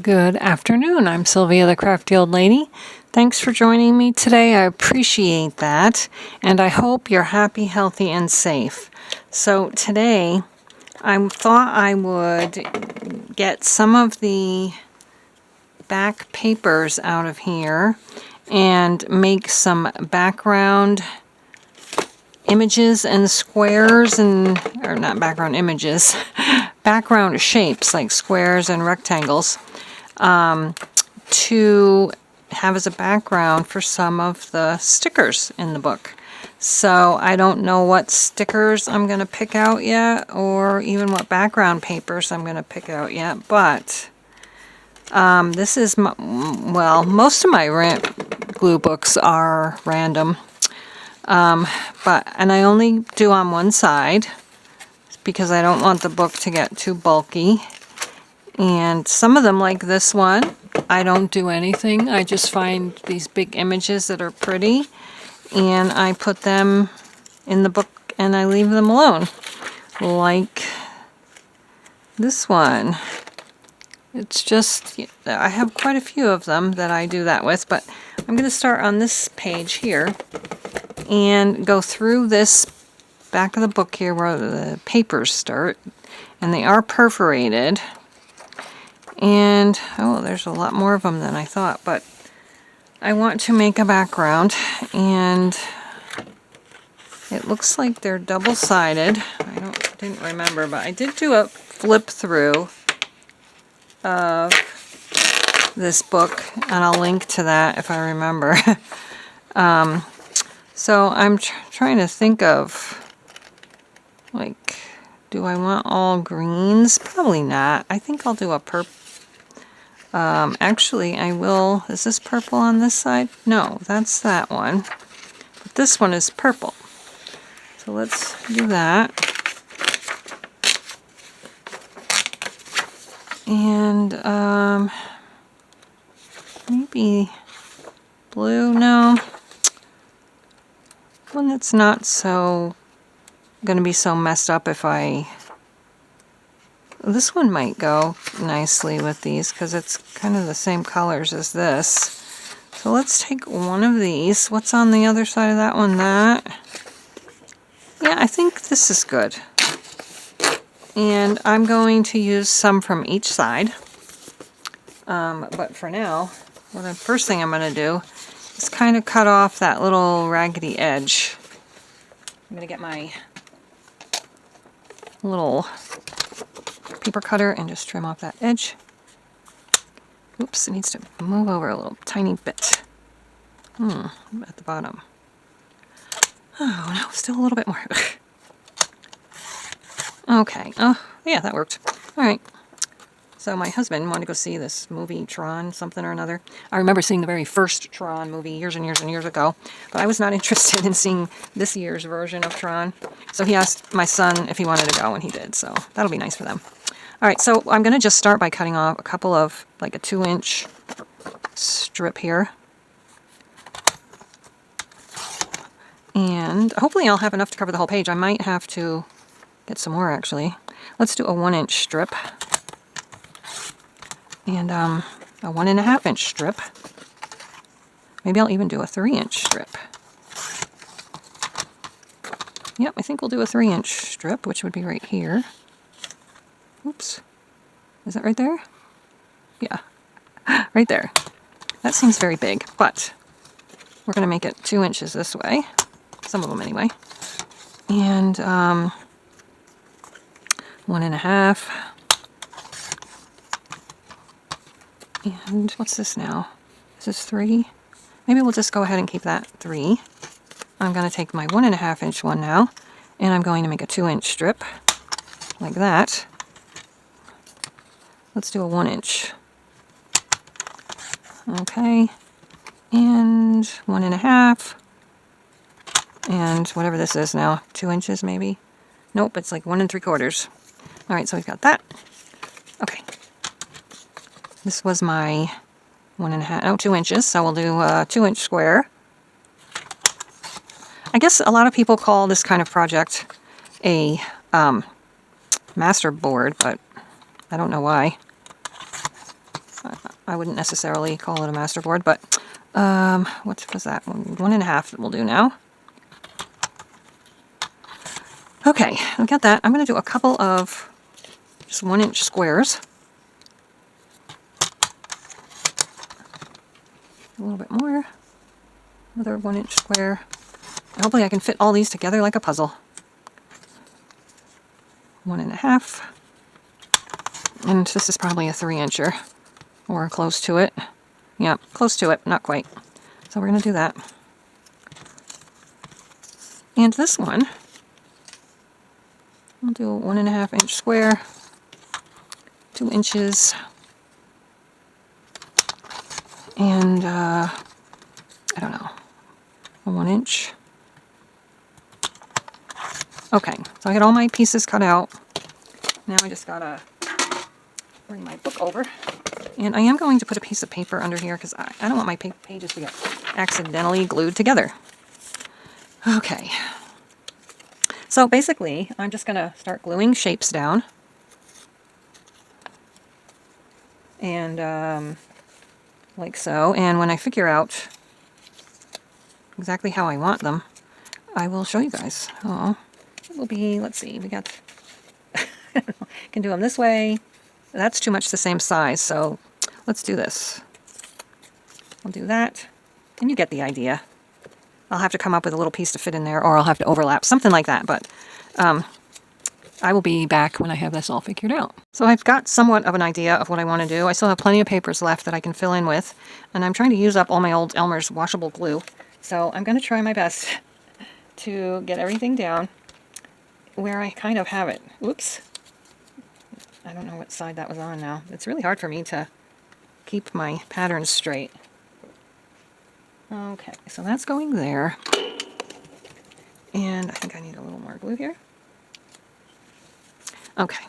Good afternoon. I'm Sylvia, the Crafty Old Lady. Thanks for joining me today. I appreciate that. And I hope you're happy, healthy, and safe. So today, I thought I would get some of the back papers out of here and make some background images and squares or not background images, background shapes like squares and rectangles. To have as a background for some of the stickers in the book. So I don't know what stickers I'm going to pick out yet, or even what background papers I'm going to pick out yet, but this is, most of my glue books are random, and I only do on one side because I don't want the book to get too bulky. And some of them, like this one, I don't do anything. I just find these big images that are pretty, and I put them in the book and I leave them alone. Like this one. It's just, I have quite a few of them that I do that with, but I'm going to start on this page here and go through this back of the book here where the papers start, and they are perforated. And, oh, there's a lot more of them than I thought, but I want to make a background, and it looks like they're double-sided. I didn't remember, but I did do a flip through of this book, and I'll link to that if I remember. So I'm trying to think of, like, do I want all greens? Probably not. I think I'll do a purple. Actually, I will. Is this purple on this side? No, that's that one. But this one is purple. So let's do that. And maybe blue. No. One that's not so going to be so messed up if I... This one might go nicely with these because it's kind of the same colors as this. So let's take one of these. What's on the other side of that one? That. Yeah, I think this is good. And I'm going to use some from each side. But for now, well, the first thing I'm going to do is kind of cut off that little raggedy edge. I'm going to get my little paper cutter and just trim off that edge. Oops, it needs to move over a little tiny bit. At the bottom. Oh no, still a little bit more. Okay, oh yeah, that worked. Alright, so my husband wanted to go see this movie, Tron, something or another. I remember seeing the very first Tron movie years and years and years ago, but I was not interested in seeing this year's version of Tron. So he asked my son if he wanted to go, and he did, so that'll be nice for them. Alright, so I'm going to just start by cutting off a couple of, like a 2-inch strip here. And hopefully I'll have enough to cover the whole page. I might have to get some more, actually. Let's do a 1-inch strip. And a 1.5-inch strip. Maybe I'll even do a 3-inch strip. Yep, I think we'll do a 3-inch strip, which would be right here. Oops. Is that right there? Yeah. Right there. That seems very big, but we're going to make it 2 inches this way. Some of them anyway. And 1.5. And what's this now? Is this 3? Maybe we'll just go ahead and keep that 3. I'm going to take my 1.5-inch one now, and I'm going to make a 2-inch strip like that. Let's do a 1-inch. Okay, and 1.5, and whatever this is now, 2 inches maybe? Nope, it's like 1 3/4. All right, so we've got that. Okay, this was my 2 inches, so we'll do a 2-inch square. I guess a lot of people call this kind of project a master board, but I don't know why. I wouldn't necessarily call it a masterboard, but what was that? 1.5 will do now. Okay, we got that. I'm going to do a couple of just 1-inch squares. A little bit more. Another 1-inch square. Hopefully I can fit all these together like a puzzle. 1.5. And this is probably a 3-incher. Or close to it. Yeah, close to it, not quite. So we're going to do that. And this one, I'll do a 1.5-inch square, 2 inches, and I don't know, a 1 inch. Okay, so I got all my pieces cut out. Now I just gotta bring my book over. And I am going to put a piece of paper under here because I don't want my pages to get accidentally glued together. Okay. So basically, I'm just going to start gluing shapes down. And like so. And when I figure out exactly how I want them, I will show you guys. Oh, it will be, let's see, we got, can do them this way. That's too much the same size, so let's do this. I'll do that, and you get the idea. I'll have to come up with a little piece to fit in there, or I'll have to overlap, something like that, but I will be back when I have this all figured out. So I've got somewhat of an idea of what I want to do. I still have plenty of papers left that I can fill in with, and I'm trying to use up all my old Elmer's washable glue, so I'm going to try my best to get everything down where I kind of have it. Oops. I don't know what side that was on now. It's really hard for me to keep my patterns straight. Okay, so that's going there. And I think I need a little more glue here. Okay.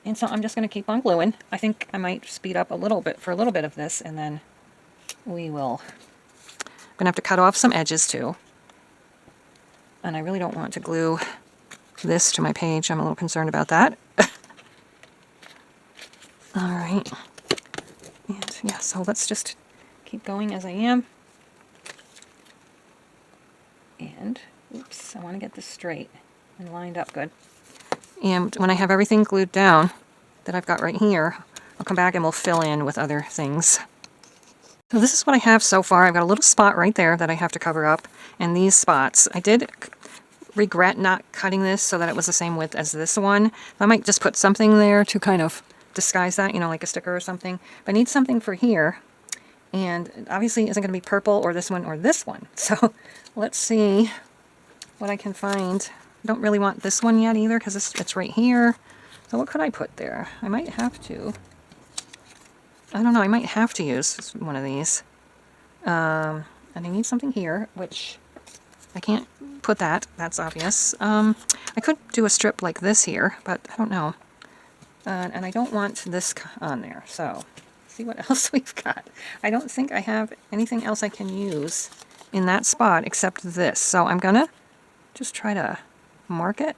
And so I'm just going to keep on gluing. I think I might speed up a little bit for a little bit of this, and then we will... I'm going to have to cut off some edges too. And I really don't want to glue this to my page. I'm a little concerned about that. All right. And yeah, so let's just keep going as I am. And, oops, I want to get this straight and lined up good. And when I have everything glued down that I've got right here, I'll come back and we'll fill in with other things. So this is what I have so far. I've got a little spot right there that I have to cover up, and these spots. I did regret not cutting this so that it was the same width as this one. I might just put something there to kind of disguise that, you know, like a sticker or something. But I need something for here, and it obviously isn't going to be purple or this one or this one. So let's see what I can find. I don't really want this one yet either because it's right here. So what could I put there? I might have to. I don't know, I might have to use one of these. And I need something here, which I can't put that. That's obvious. I could do a strip like this here, but I don't know. And I don't want this on there. So, see what else we've got. I don't think I have anything else I can use in that spot except this. So I'm going to just try to mark it.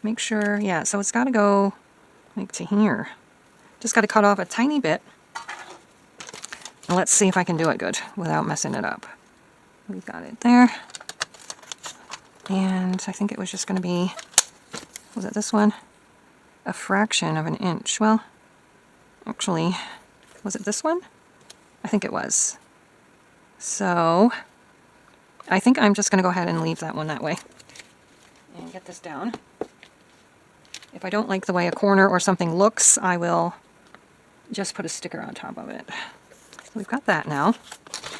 Make sure, yeah, so it's got to go like to here. Just got to cut off a tiny bit. And let's see if I can do it good without messing it up. We've got it there. And I think it was just going to be, was it this one? A fraction of an inch. Well, actually, was it this one? I think it was. So, I think I'm just going to go ahead and leave that one that way. And get this down. If I don't like the way a corner or something looks, I will just put a sticker on top of it. So we've got that now.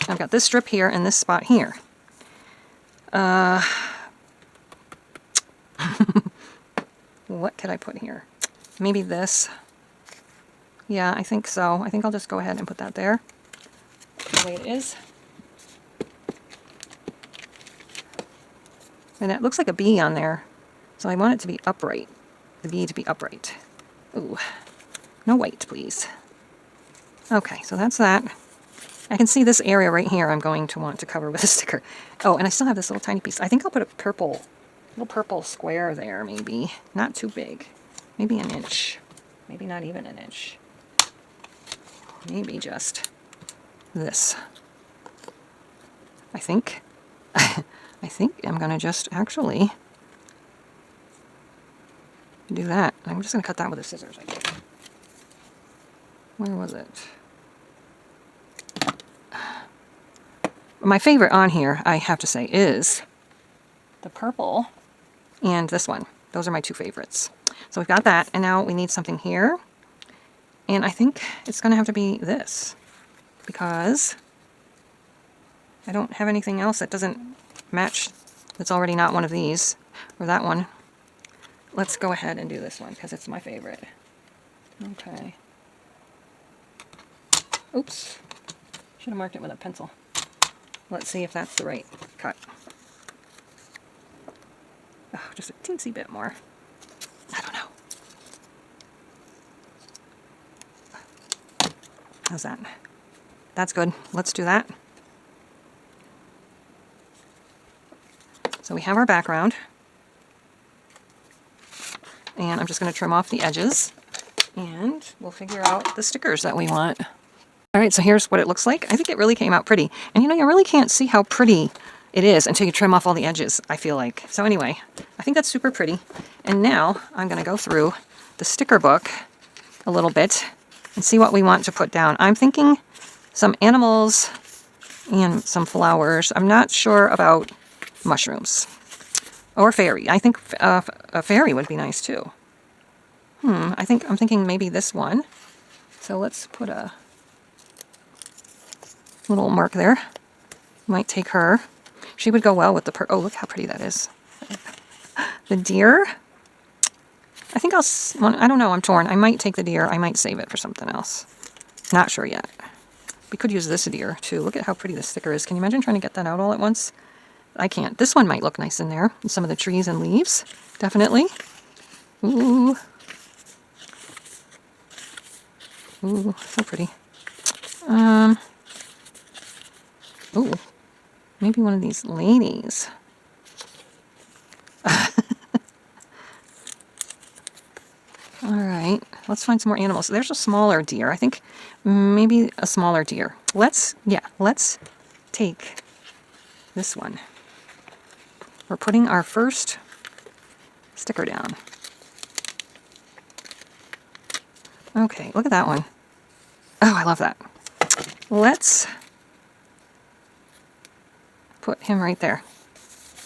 I've got this strip here and this spot here. What could I put here? Maybe this. Yeah, I think so. I think I'll just go ahead and put that there, the way it is. And it looks like a bee on there, so I want it to be upright. The bee to be upright. Ooh, no white, please. Okay, so that's that. I can see this area right here I'm going to want to cover with a sticker. Oh, and I still have this little tiny piece. I think I'll put a little purple square there, maybe. Not too big. Maybe an inch. Maybe not even an inch. maybe just this. I think. I think I'm going to just actually do that. I'm just going to cut that with the scissors, I think. Where was it? My favorite on here, I have to say, is the purple and this one. Those are my two favorites. So we've got that, and now we need something here. And I think it's going to have to be this, because I don't have anything else that doesn't match, that's already not one of these, or that one. Let's go ahead and do this one, because it's my favorite. Okay. Oops. Should have marked it with a pencil. Let's see if that's the right cut. Oh, just a teensy bit more. I don't know. How's that? That's good. Let's do that. So we have our background. And I'm just going to trim off the edges. And we'll figure out the stickers that we want. Alright, so here's what it looks like. I think it really came out pretty. And you know, you really can't see how pretty it is until you trim off all the edges, I feel like. So anyway, I think that's super pretty. And now I'm going to go through the sticker book a little bit and see what we want to put down. I'm thinking some animals and some flowers. I'm not sure about mushrooms or fairy. I think a fairy would be nice too. I'm thinking maybe this one. So let's put a little mark there. Might take her. She would go well with the oh, look how pretty that is. The deer. I think I don't know, I'm torn. I might take the deer. I might save it for something else. Not sure yet. We could use this deer too. Look at how pretty this sticker is. Can you imagine trying to get that out all at once? I can't. This one might look nice in there. And some of the trees and leaves. Definitely. Ooh. Ooh, so pretty. Ooh, maybe one of these ladies. All right, let's find some more animals. There's a smaller deer. I think maybe a smaller deer. Let's take this one. We're putting our first sticker down. Okay, look at that one. Oh, I love that. Let's put him right there.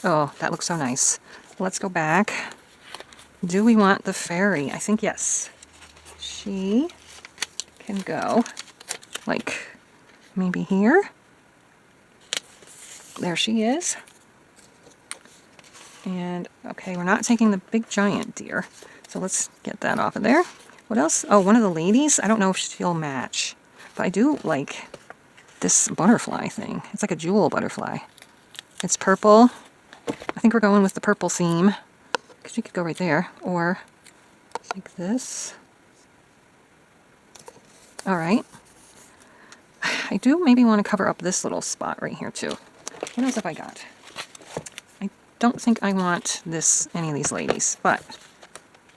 Oh, that looks so nice. Let's go back. Do we want the fairy? I think yes. She can go like maybe here. There she is. And okay, we're not taking the big giant deer. So let's get that off of there. What else? Oh, one of the ladies. I don't know if she'll match. But I do like this butterfly thing. It's like a jewel butterfly. It's purple. I think we're going with the purple theme. Because you could go right there. Or like this. Alright. I do maybe want to cover up this little spot right here too. What else have I got? I don't think I want any of these ladies. But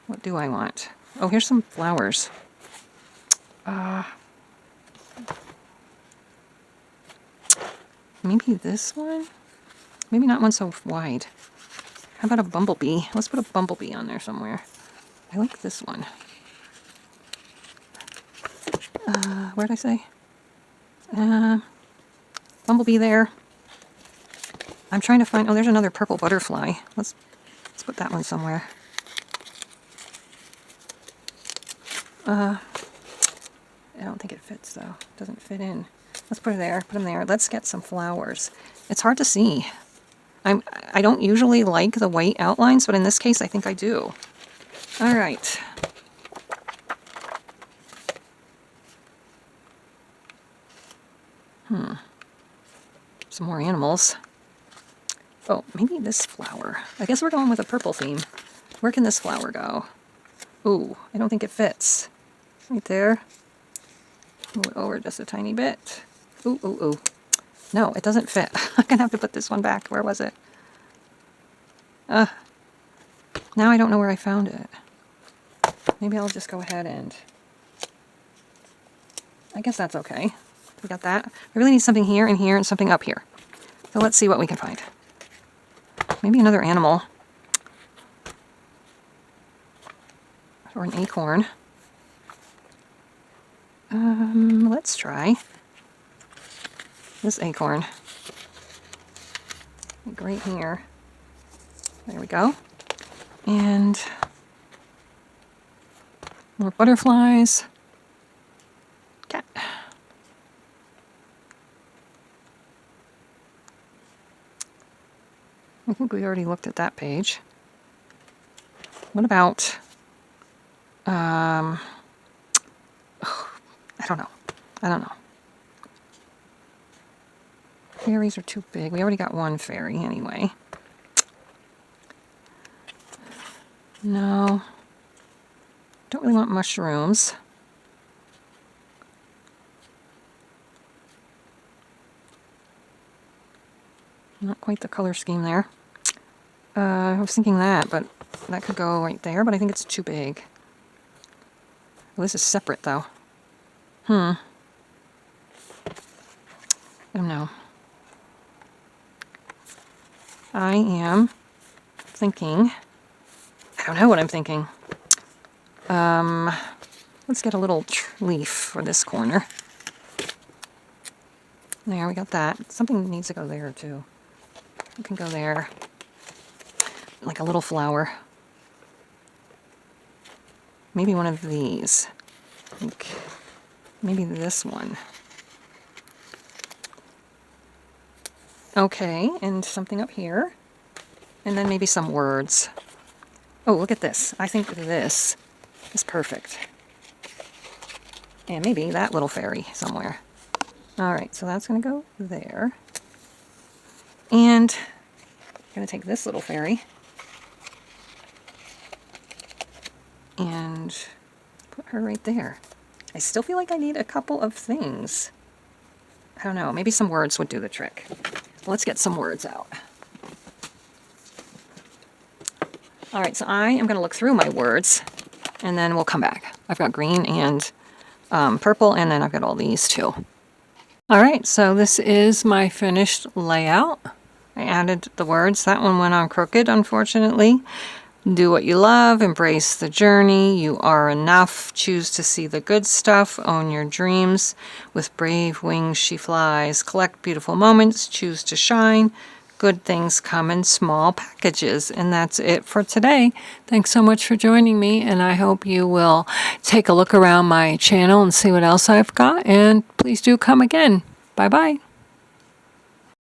what do I want? Oh, here's some flowers. Maybe this one? Maybe not one so wide. How about a bumblebee? Let's put a bumblebee on there somewhere. I like this one. Where'd I say? Bumblebee there. I'm trying to find... Oh, there's another purple butterfly. Let's put that one somewhere. I don't think it fits, though. It doesn't fit in. Let's put it there. Put them there. Let's get some flowers. It's hard to see. I don't usually like the white outlines, but in this case, I think I do. All right. Some more animals. Oh, maybe this flower. I guess we're going with a purple theme. Where can this flower go? Ooh, I don't think it fits. Right there. Move it over just a tiny bit. Ooh, ooh, ooh. No, it doesn't fit. I'm going to have to put this one back. Where was it? Now I don't know where I found it. Maybe I'll just go ahead and I guess that's okay. We got that. We really need something here and here and something up here. So let's see what we can find. Maybe another animal. Or an acorn. Let's try this acorn. Like right here. There we go. And more butterflies. Cat. I think we already looked at that page. What about, I don't know. I don't know. Fairies are too big. We already got one fairy anyway. No. Don't really want mushrooms. Not quite the color scheme there. I was thinking that, but that could go right there, but I think it's too big. Well, this is separate, though. I don't know. I am thinking... I don't know what I'm thinking. Let's get a little leaf for this corner. There, we got that. Something needs to go there, too. It can go there. Like a little flower. Maybe one of these. Like maybe this one. Okay, and something up here. And then maybe some words. Oh, look at this. I think this is perfect. And maybe that little fairy somewhere. Alright, so that's going to go there. And I'm going to take this little fairy and put her right there. I still feel like I need a couple of things. I don't know, maybe some words would do the trick. Let's get some words out. Alright, so I am going to look through my words and then we'll come back. I've got green and purple, and then I've got all these too. Alright, so this is my finished layout. I added the words. That one went on crooked, unfortunately. Do what you love, embrace the journey, you are enough, choose to see the good stuff, own your dreams, with brave wings she flies, collect beautiful moments, choose to shine, good things come in small packages. And that's it for today. Thanks so much for joining me, and I hope you will take a look around my channel and see what else I've got, and please do come again. Bye-bye.